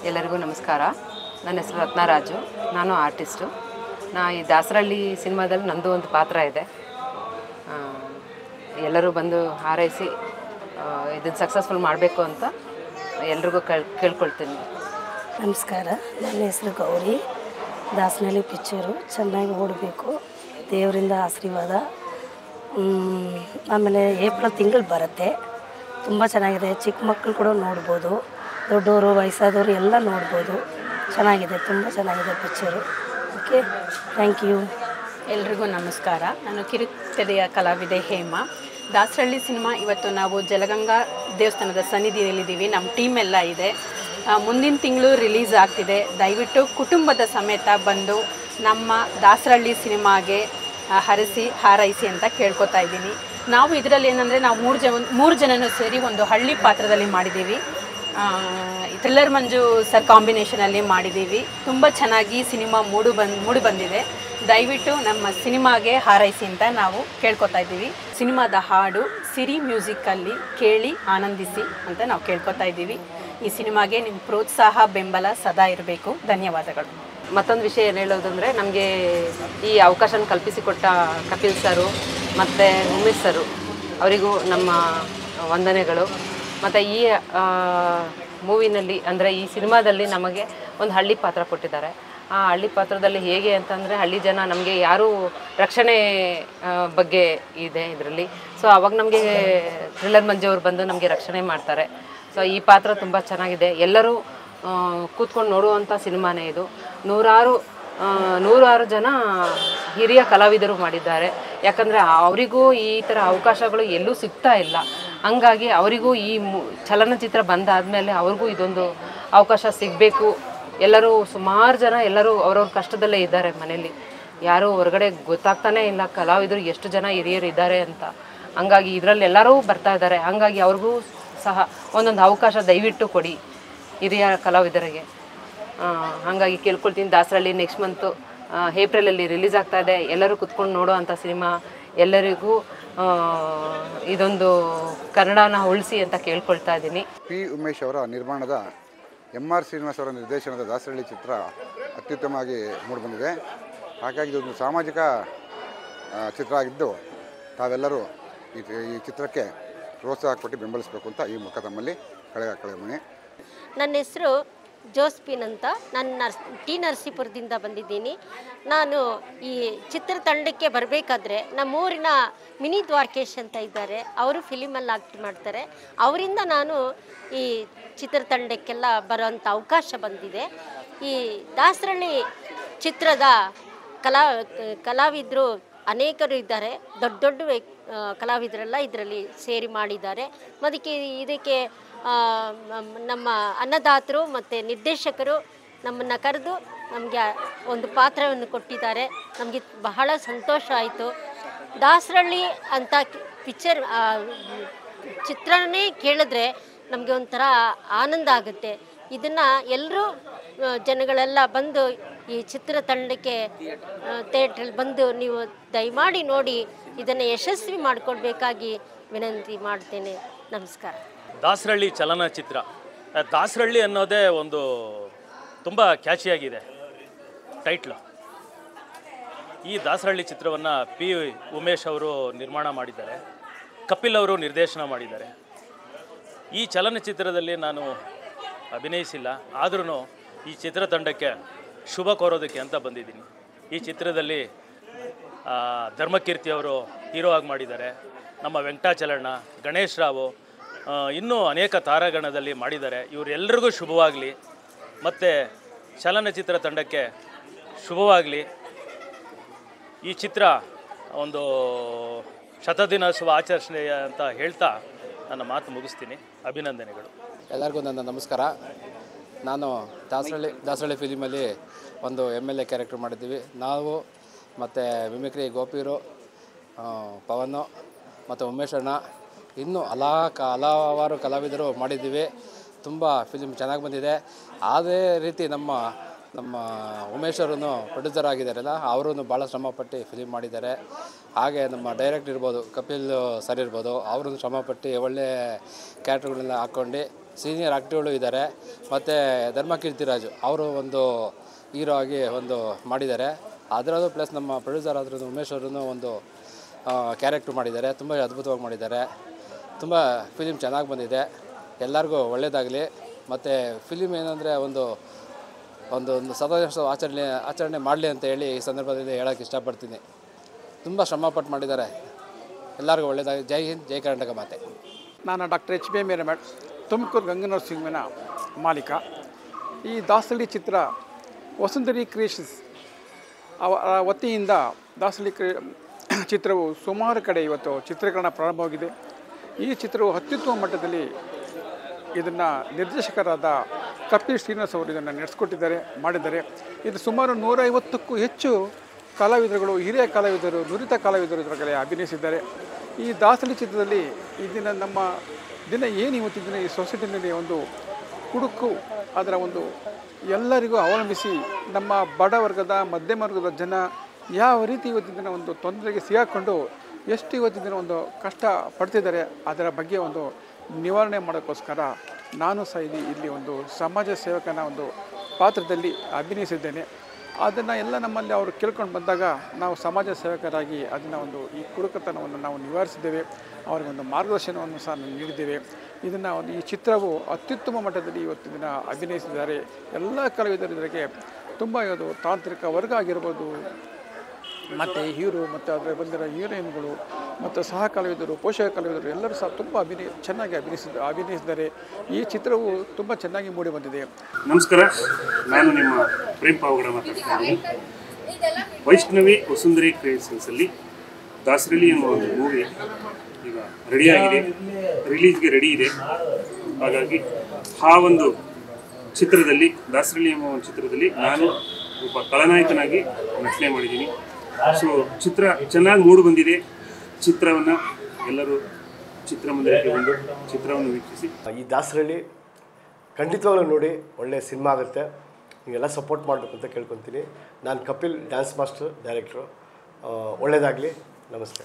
ಎಲ್ಲರಿಗೂ ನಮಸ್ಕಾರ. ನನ್ನ ಹೆಸರು ರತ್ನರಾಜು. ನಾನು ಆರ್ಟಿಸ್ಟು. ಈ ದಾಸರಳ್ಳಿ ಸಿನಿಮಾದಲ್ಲಿ ನನ್ನದು ಒಂದು ಪಾತ್ರ ಇದೆ. ಎಲ್ಲರೂ ಬಂದು ಹಾರೈಸಿ ಇದನ್ನು ಸಕ್ಸಸ್ಫುಲ್ ಮಾಡಬೇಕು ಅಂತ ಎಲ್ರಿಗೂ ಕೇಳ್ಕೊಳ್ತೀನಿ. ನಮಸ್ಕಾರ. ನನ್ನ ಹೆಸರು ಗೌರಿ. ದಾಸರಳ್ಳಿ ಪಿಕ್ಚರು ಚೆನ್ನಾಗಿ ಓಡಬೇಕು, ದೇವರಿಂದ ಆಶೀರ್ವಾದ. ಆಮೇಲೆ ಏಪ್ರಿಲ್ ತಿಂಗಳು ಬರುತ್ತೆ. ತುಂಬ ಚೆನ್ನಾಗಿದೆ. ಚಿಕ್ಕ ಮಕ್ಕಳು ಕೂಡ ನೋಡ್ಬೋದು, ದೊಡ್ಡವರು ವಯಸ್ಸಾದವರು ಎಲ್ಲ ನೋಡ್ಬೋದು. ಚೆನ್ನಾಗಿದೆ, ತುಂಬ ಚೆನ್ನಾಗಿದೆ ಪಿಕ್ಚರು. Okay, thank you. ಎಲ್ರಿಗೂ ನಮಸ್ಕಾರ. ನಾನು ಕಿರುತೆರೆಯ ಕಲಾವಿದೆ ಹೇಮಾ. ದಾಸರಳ್ಳಿ ಸಿನಿಮಾ ಇವತ್ತು ನಾವು ಜಲಗಂಗಾ ದೇವಸ್ಥಾನದ ಸನ್ನಿಧಿಯಲ್ಲಿದ್ದೀವಿ. ನಮ್ಮ ಟೀಮ್ ಎಲ್ಲ ಇದೆ. ಮುಂದಿನ ತಿಂಗಳು ರಿಲೀಸ್ ಆಗ್ತಿದೆ. ದಯವಿಟ್ಟು ಕುಟುಂಬದ ಸಮೇತ ಬಂದು ನಮ್ಮ ದಾಸರಳ್ಳಿ ಸಿನಿಮಾಗೆ ಹಾರೈಸಿ ಅಂತ ಕೇಳ್ಕೊತಾ ಇದ್ದೀನಿ. ನಾವು ಇದರಲ್ಲಿ ಏನಂದರೆ ನಾವು ಮೂರು ಜನನೂ ಸೇರಿ ಒಂದು ಹಳ್ಳಿ ಪಾತ್ರದಲ್ಲಿ ಮಾಡಿದ್ದೀವಿ. ಥ್ರಿಲ್ಲರ್ ಮಂಜು ಸರ್ ಕಾಂಬಿನೇಷನಲ್ಲಿ ಮಾಡಿದ್ದೀವಿ. ತುಂಬ ಚೆನ್ನಾಗಿ ಸಿನಿಮಾ ಮೂಡಿ ಬಂದಿದೆ. ದಯವಿಟ್ಟು ನಮ್ಮ ಸಿನಿಮಾಗೆ ಹಾರೈಸಿ ಅಂತ ನಾವು ಕೇಳ್ಕೊತಾ ಇದ್ದೀವಿ. ಸಿನಿಮಾದ ಹಾಡು ಸಿರಿ ಮ್ಯೂಸಿಕ್ಕಲ್ಲಿ ಕೇಳಿ ಆನಂದಿಸಿ ಅಂತ ನಾವು ಕೇಳ್ಕೊತಾ ಇದ್ದೀವಿ. ಈ ಸಿನಿಮಾಗೆ ನಿಮ್ಮ ಪ್ರೋತ್ಸಾಹ ಬೆಂಬಲ ಸದಾ ಇರಬೇಕು. ಧನ್ಯವಾದಗಳು. ಮತ್ತೊಂದು ವಿಷಯ ಏನು ಹೇಳೋದಂದರೆ, ನಮಗೆ ಈ ಅವಕಾಶನ ಕಲ್ಪಿಸಿಕೊಟ್ಟ ಕಪಿಲ್ ಸರು ಮತ್ತು ಉಮೇಶ್ ಸರು ಅವರಿಗೂ ನಮ್ಮ ವಂದನೆಗಳು. ಮತ್ತು ಈ ಮೂವಿನಲ್ಲಿ ಅಂದರೆ ಈ ಸಿನಿಮಾದಲ್ಲಿ ನಮಗೆ ಒಂದು ಹಳ್ಳಿ ಪಾತ್ರ ಕೊಟ್ಟಿದ್ದಾರೆ. ಆ ಹಳ್ಳಿ ಪಾತ್ರದಲ್ಲಿ ಹೇಗೆ ಅಂತಂದರೆ, ಹಳ್ಳಿ ಜನ ನಮಗೆ ಯಾರೂ ರಕ್ಷಣೆ ಬಗ್ಗೆ ಇದೆ ಇದರಲ್ಲಿ. ಸೊ ಅವಾಗ ನಮಗೆ ಥ್ರಿಲ್ಲರ್ ಮಂಜು ಅವ್ರು ಬಂದು ನಮಗೆ ರಕ್ಷಣೆ ಮಾಡ್ತಾರೆ. ಸೊ ಈ ಪಾತ್ರ ತುಂಬ ಚೆನ್ನಾಗಿದೆ. ಎಲ್ಲರೂ ಕೂತ್ಕೊಂಡು ನೋಡುವಂಥ ಸಿನಿಮಾನೇ ಇದು. ನೂರಾರು ಜನ ಹಿರಿಯ ಕಲಾವಿದರು ಮಾಡಿದ್ದಾರೆ. ಯಾಕಂದರೆ ಅವರಿಗೂ ಈ ಥರ ಅವಕಾಶಗಳು ಎಲ್ಲೂ ಸಿಗ್ತಾ ಇಲ್ಲ. ಹಂಗಾಗಿ ಅವರಿಗೂ ಈ ಚಲನಚಿತ್ರ ಬಂದಾದಮೇಲೆ ಅವ್ರಿಗೂ ಇದೊಂದು ಅವಕಾಶ ಸಿಗಬೇಕು. ಎಲ್ಲರೂ ಸುಮಾರು ಜನ ಎಲ್ಲರೂ ಅವ್ರವ್ರ ಕಷ್ಟದಲ್ಲೇ ಇದ್ದಾರೆ ಮನೇಲಿ. ಯಾರೂ ಹೊರಗಡೆ ಗೊತ್ತಾಗ್ತಾನೇ ಇಲ್ಲ ಕಲಾವಿದರು ಎಷ್ಟು ಜನ ಹಿರಿಯರು ಇದ್ದಾರೆ ಅಂತ. ಹಂಗಾಗಿ ಇದರಲ್ಲಿ ಎಲ್ಲರೂ ಬರ್ತಾ ಇದ್ದಾರೆ. ಹಂಗಾಗಿ ಅವ್ರಿಗೂ ಸಹ ಒಂದೊಂದು ಅವಕಾಶ ದಯವಿಟ್ಟು ಕೊಡಿ ಹಿರಿಯ ಕಲಾವಿದರಿಗೆ. ಹಾಗಾಗಿ ಕೇಳ್ಕೊಳ್ತೀನಿ. ದಾಸರಳ್ಳಿ ನೆಕ್ಸ್ಟ್ ಮಂತು ಏಪ್ರಿಲಲ್ಲಿ ರಿಲೀಸ್ ಆಗ್ತಾ ಇದೆ. ಎಲ್ಲರೂ ಕುತ್ಕೊಂಡು ನೋಡೋ ಅಂಥ ಸಿನಿಮಾ. ಎಲ್ಲರಿಗೂ ಇದೊಂದು ಕನ್ನಡನ ಉಳಿಸಿ ಅಂತ ಕೇಳ್ಕೊಳ್ತಾ ಇದ್ದೀನಿ. ಪಿ ಉಮೇಶ್ ಅವರ ನಿರ್ಮಾಣದ MR ಶ್ರೀನಿವಾಸ್ ಅವರ ನಿರ್ದೇಶನದ ದಾಸರಳ್ಳಿ ಚಿತ್ರ ಅತ್ಯುತ್ತಮವಾಗಿ ಮೂಡಿಬಂದಿದೆ. ಹಾಗಾಗಿ ಇದೊಂದು ಸಾಮಾಜಿಕ ಚಿತ್ರ ಆಗಿದ್ದು ತಾವೆಲ್ಲರೂ ಈ ಚಿತ್ರಕ್ಕೆ ಪ್ರೋತ್ಸಾಹ ಕೊಟ್ಟು ಬೆಂಬಲಿಸಬೇಕು ಅಂತ ಈ ಮುಖ ತಮ್ಮಲ್ಲಿ ಕಳೆಮಣಿ. ನನ್ನ ಹೆಸರು ಜೋಸ್ಪಿನ್ ಅಂತ. ನಾನು ಟಿ ನರಸೀಪುರದಿಂದ ಬಂದಿದ್ದೀನಿ. ನಾನು ಈ ಚಿತ್ರತಂಡಕ್ಕೆ ಬರಬೇಕಾದ್ರೆ ನಮ್ಮೂರಿನ ಮಿನಿ ದ್ವಾರಕೇಶ್ ಅಂತ ಇದ್ದಾರೆ, ಅವರು ಫಿಲಿಮಲ್ಲಿ ಆಕ್ಟ್ ಮಾಡ್ತಾರೆ. ಅವರಿಂದ ನಾನು ಈ ಚಿತ್ರತಂಡಕ್ಕೆಲ್ಲ ಬರೋವಂಥ ಅವಕಾಶ ಬಂದಿದೆ. ಈ ದಾಸರಳ್ಳಿ ಚಿತ್ರದ ಕಲಾವಿದರು ಅನೇಕರು ಇದ್ದಾರೆ. ದೊಡ್ಡ ಕಲಾವಿದರೆಲ್ಲ ಇದರಲ್ಲಿ ಸೇರಿ ಮಾಡಿದ್ದಾರೆ. ಇದಕ್ಕೆ ನಮ್ಮ ಅನ್ನದಾತರು ಮತ್ತು ನಿರ್ದೇಶಕರು ನಮ್ಮನ್ನು ಕರೆದು ನಮಗೆ ಒಂದು ಪಾತ್ರವನ್ನು ಕೊಟ್ಟಿದ್ದಾರೆ. ನಮಗೆ ಬಹಳ ಸಂತೋಷ ಆಯಿತು. ದಾಸರಳ್ಳಿ ಅಂತ ಚಿತ್ರನೇ ಕೇಳಿದ್ರೆ ನಮಗೆ ಒಂಥರ ಆನಂದ ಆಗುತ್ತೆ. ಇದನ್ನು ಎಲ್ಲರೂ ಜನಗಳೆಲ್ಲ ಬಂದು ಈ ಚಿತ್ರತಂಡಕ್ಕೆ ಥಿಯೇಟ್ರಲ್ಲಿ ಬಂದು ನೀವು ದಯಮಾಡಿ ನೋಡಿ ಇದನ್ನು ಯಶಸ್ವಿ ಮಾಡಿಕೊಡ್ಬೇಕಾಗಿ ವಿನಂತಿ ಮಾಡ್ತೇನೆ. ನಮಸ್ಕಾರ. ದಾಸರಳ್ಳಿ ಚಲನಚಿತ್ರ. ದಾಸರಳ್ಳಿ ಅನ್ನೋದೇ ಒಂದು ತುಂಬ ಕ್ಯಾಚಿಯಾಗಿದೆ ಟೈಟ್ಲು. ಈ ದಾಸರಳ್ಳಿ ಚಿತ್ರವನ್ನು ಪಿ ಉಮೇಶ್ ಅವರು ನಿರ್ಮಾಣ ಮಾಡಿದ್ದಾರೆ, ಕಪಿಲ್ ಅವರು ನಿರ್ದೇಶನ ಮಾಡಿದ್ದಾರೆ. ಈ ಚಲನಚಿತ್ರದಲ್ಲಿ ನಾನು ಅಭಿನಯಿಸಿಲ್ಲ, ಆದ್ರೂ ಈ ಚಿತ್ರತಂಡಕ್ಕೆ ಶುಭ ಕೋರೋದಕ್ಕೆ ಅಂತ ಬಂದಿದ್ದೀನಿ. ಈ ಚಿತ್ರದಲ್ಲಿ ಧರ್ಮಕೀರ್ತಿಯವರು ಹೀರೋ ಆಗಿ ಮಾಡಿದ್ದಾರೆ. ನಮ್ಮ ವೆಂಕಟಾಚಲಣ್ಣ, ಗಣೇಶ್ ರಾವು, ಇನ್ನೂ ಅನೇಕ ತಾರಾಗಣದಲ್ಲಿ ಮಾಡಿದ್ದಾರೆ. ಇವರೆಲ್ಲರಿಗೂ ಶುಭವಾಗಲಿ ಮತ್ತು ಚಲನಚಿತ್ರ ತಂಡಕ್ಕೆ ಶುಭವಾಗಲಿ. ಈ ಚಿತ್ರ ಒಂದು ಶತದಿನೋತ್ಸವ ಆಚರಣೆ ಅಂತ ಹೇಳ್ತಾ ನನ್ನ ಮಾತು ಮುಗಿಸ್ತೀನಿ. ಅಭಿನಂದನೆಗಳು. ಎಲ್ಲರಿಗೂ ನನ್ನ ನಮಸ್ಕಾರ. ನಾನು ದಾಸರಳ್ಳಿ ಫಿಲಿಮಲ್ಲಿ ಒಂದು MLA ಕ್ಯಾರೆಕ್ಟರ್ ಮಾಡಿದ್ದೀವಿ. ನಾವು ಮತ್ತು ಮಿಮಿಕ್ರಿ ಗೋಪಿರು, ಪವನು ಮತ್ತು ಉಮೇಶ್ ಅಣ್ಣ, ಇನ್ನೂ ಹಲವಾರು ಕಲಾವಿದರು ಮಾಡಿದ್ದೀವಿ. ತುಂಬ ಫಿಲಿಮ್ ಚೆನ್ನಾಗಿ ಬಂದಿದೆ. ಅದೇ ರೀತಿ ನಮ್ಮ ಉಮೇಶ್ ಅವರು ಪ್ರೊಡ್ಯೂಸರ್ ಆಗಿದ್ದಾರಲ್ಲ, ಅವರು ಭಾಳ ಶ್ರಮಪಟ್ಟು ಫಿಲಿಮ್ ಮಾಡಿದ್ದಾರೆ. ಹಾಗೆ ನಮ್ಮ ಡೈರೆಕ್ಟ್ ಇರ್ಬೋದು, ಕಪಿಲ್ ಸರ್ ಇರ್ಬೋದು, ಅವರು ಶ್ರಮಪಟ್ಟು ಒಳ್ಳೆ ಕ್ಯಾರೆಕ್ಟರ್ಗಳನ್ನ ಹಾಕ್ಕೊಂಡು ಸೀನಿಯರ್ ಆ್ಯಕ್ಟರ್ಗಳು ಇದ್ದಾರೆ. ಮತ್ತು ಧರ್ಮಕೀರ್ತಿರಾಜು ಅವರು ಒಂದು ಹೀರೋ ಆಗಿ ಒಂದು ಮಾಡಿದ್ದಾರೆ. ಅದರಲ್ಲೂ ಪ್ಲಸ್ ನಮ್ಮ ಪ್ರೊಡ್ಯೂಸರ್ ಆದ್ರೂ ಉಮೇಶ್ ಅವರೂ ಒಂದು ಕ್ಯಾರೆಕ್ಟ್ರ್ ಮಾಡಿದ್ದಾರೆ. ತುಂಬ ಅದ್ಭುತವಾಗಿ ಮಾಡಿದ್ದಾರೆ. ತುಂಬ ಫಿಲಿಮ್ ಚೆನ್ನಾಗಿ ಬಂದಿದೆ. ಎಲ್ಲರಿಗೂ ಒಳ್ಳೆಯದಾಗಲಿ. ಮತ್ತು ಫಿಲಿಮ್ ಏನಂದರೆ ಒಂದು ಸತತ ಆಚರಣೆ ಮಾಡಲಿ ಅಂತ ಹೇಳಿ ಈ ಸಂದರ್ಭದಲ್ಲಿ ಹೇಳೋಕ್ಕೆ ಇಷ್ಟಪಡ್ತೀನಿ. ತುಂಬ ಶ್ರಮಪಟ್ಟು ಮಾಡಿದ್ದಾರೆ. ಎಲ್ಲರಿಗೂ ಒಳ್ಳೆಯದಾಗಿ. ಜೈ ಹಿಂದ್, ಜೈ ಕರ್ನಾಟಕ ಮಾತೆ. ನಾನು doctor H B M Hiremath, Tumakuru ಗಂಗನರಸಿಂಹನ ಮಾಲೀಕ. ಈ ದಾಸರಳ್ಳಿ ಚಿತ್ರ ವಸುಂಧರಿ ಕ್ರಿಯೇಷನ್ಸ್ ಅವರ ವತಿಯಿಂದ ದಾಸರಳ್ಳಿ ಚಿತ್ರವು ಸುಮಾರು ಕಡೆ ಇವತ್ತು ಚಿತ್ರೀಕರಣ ಪ್ರಾರಂಭವಾಗಿದೆ. ಈ ಚಿತ್ರವು ಅತ್ಯುತ್ತಮ ಮಟ್ಟದಲ್ಲಿ ಇದನ್ನು ನಿರ್ದೇಶಕರಾದ ಕಪಿಲ್ ಶ್ರೀನಿವಾಸ್ ಅವರು ಇದನ್ನು ನಡೆಸ್ಕೊಟ್ಟಿದ್ದಾರೆ, ಮಾಡಿದ್ದಾರೆ. ಇದು ಸುಮಾರು 150ಕ್ಕೂ ಹೆಚ್ಚು ಕಲಾವಿದರುಗಳು, ಹಿರಿಯ ಕಲಾವಿದರು, ನುರಿತ ಕಲಾವಿದರು ಇದರಲ್ಲಿ ಅಭಿನಯಿಸಿದ್ದಾರೆ. ಈ ದಾಸರಳ್ಳಿ ಚಿತ್ರದಲ್ಲಿ ಈ ದಿನ ನಮ್ಮ ದಿನ ಏನು ಇವತ್ತಿನ ದಿನ ಈ ಸೊಸೈಟಿನಲ್ಲಿ ಒಂದು ಕುಡುಕು ಅದರ ಒಂದು ಎಲ್ಲರಿಗೂ ಅವಲಂಬಿಸಿ ನಮ್ಮ ಬಡವರ್ಗದ ಮಧ್ಯಮ ವರ್ಗದ ಜನ ಯಾವ ರೀತಿ ಇವತ್ತಿನ ದಿನ ಒಂದು ತೊಂದರೆಗೆ ಸಿಗಾಕೊಂಡು ಎಷ್ಟು ಇವತ್ತಿನ ದಿನ ಒಂದು ಕಷ್ಟ ಪಡ್ತಿದ್ದಾರೆ ಅದರ ಬಗ್ಗೆ ಒಂದು ನಿವಾರಣೆ ಮಾಡೋಕ್ಕೋಸ್ಕರ ನಾನು ಸಹ ಇಲ್ಲಿ ಒಂದು ಸಮಾಜ ಸೇವಕನ ಒಂದು ಪಾತ್ರದಲ್ಲಿ ಅಭಿನಯಿಸಿದ್ದೇನೆ. ಅದನ್ನು ಎಲ್ಲ ನಮ್ಮಲ್ಲಿ ಅವರು ಕೇಳ್ಕೊಂಡು ಬಂದಾಗ ನಾವು ಸಮಾಜ ಸೇವಕರಾಗಿ ಅದನ್ನು ಒಂದು ಈ ಕುಡುಕತನವನ್ನು ನಾವು ನಿವಾರಿಸಿದ್ದೇವೆ. ಅವರಿಗೊಂದು ಮಾರ್ಗದರ್ಶನವನ್ನು ಸಹ ನೀಡಿದ್ದೇವೆ. ಇದನ್ನು ಈ ಚಿತ್ರವು ಅತ್ಯುತ್ತಮ ಮಟ್ಟದಲ್ಲಿ ಇವತ್ತಿನ ದಿನ ಅಭಿನಯಿಸಿದ್ದಾರೆ. ಎಲ್ಲ ಕಲಾವಿದರು ಇದಕ್ಕೆ ತುಂಬ ಇದು ತಾಂತ್ರಿಕ ವರ್ಗ ಆಗಿರ್ಬೋದು, ಮತ್ತು ಹೀರೋ ಮತ್ತು ಅದರ ಬಂದಿರೋ ಹೀರೋಯಿನ್ಗಳು ಮತ್ತು ಸಹ ಕಲಾವಿದರು, ಪೋಷಕ ಕಲಾವಿದರು ಎಲ್ಲರೂ ಸಹ ತುಂಬ ಚೆನ್ನಾಗಿ ಅಭಿನಯಿಸಿದ್ದಾರೆ. ಈ ಚಿತ್ರವು ತುಂಬ ಚೆನ್ನಾಗಿ ಮೂಡಿ ಬಂದಿದೆ. ನಮಸ್ಕಾರ, ನಾನು ನಿಮ್ಮ ಪ್ರೇಮ್ ಪಾವಗಡ ಮಾತಾಡ್ತಾ ಇದ್ದೀನಿ. ವೈಷ್ಣವಿ ವಸುಂಧರಿ ಕ್ರಿಯೇಷನ್ಸಲ್ಲಿ ದಾಸರಳ್ಳಿ ಎಂಬ ಒಂದು ಮೂವಿ ಈಗ ರೆಡಿಯಾಗಿದೆ, ರಿಲೀಸ್ಗೆ ರೆಡಿ ಇದೆ. ಹಾಗಾಗಿ ಆ ಒಂದು ಚಿತ್ರದಲ್ಲಿ, ದಾಸರಳ್ಳಿ ಎಂಬ ಒಂದು ಚಿತ್ರದಲ್ಲಿ ನಾನು ಒಬ್ಬ ಖಳನಾಯಕನಾಗಿ ನಟನೆ ಮಾಡಿದ್ದೀನಿ. ಸೊ ಚಿತ್ರ ಚೆನ್ನಾಗಿ ಮೂಡಿ ಬಂದಿದೆ. ಚಿತ್ರವನ್ನು ಎಲ್ಲರೂ ಚಿತ್ರಮಂದಿರಕ್ಕೆ ಬಂದು ಚಿತ್ರವನ್ನು ವೀಕ್ಷಿಸಿ. ಈ ದಾಸರಳ್ಳಿ ಖಂಡಿತವಾಗ್ಲೂ ನೋಡಿ, ಒಳ್ಳೆಯ ಸಿನಿಮಾ ಆಗುತ್ತೆ. ನೀವೆಲ್ಲ ಸಪೋರ್ಟ್ ಮಾಡಬೇಕು ಅಂತ ಕೇಳ್ಕೊತೀನಿ. ನಾನು ಕಪಿಲ್, ಡ್ಯಾನ್ಸ್ ಮಾಸ್ಟರ್, ಡೈರೆಕ್ಟ್ರು. ಒಳ್ಳೆಯದಾಗಲಿ. ನಮಸ್ತೆ.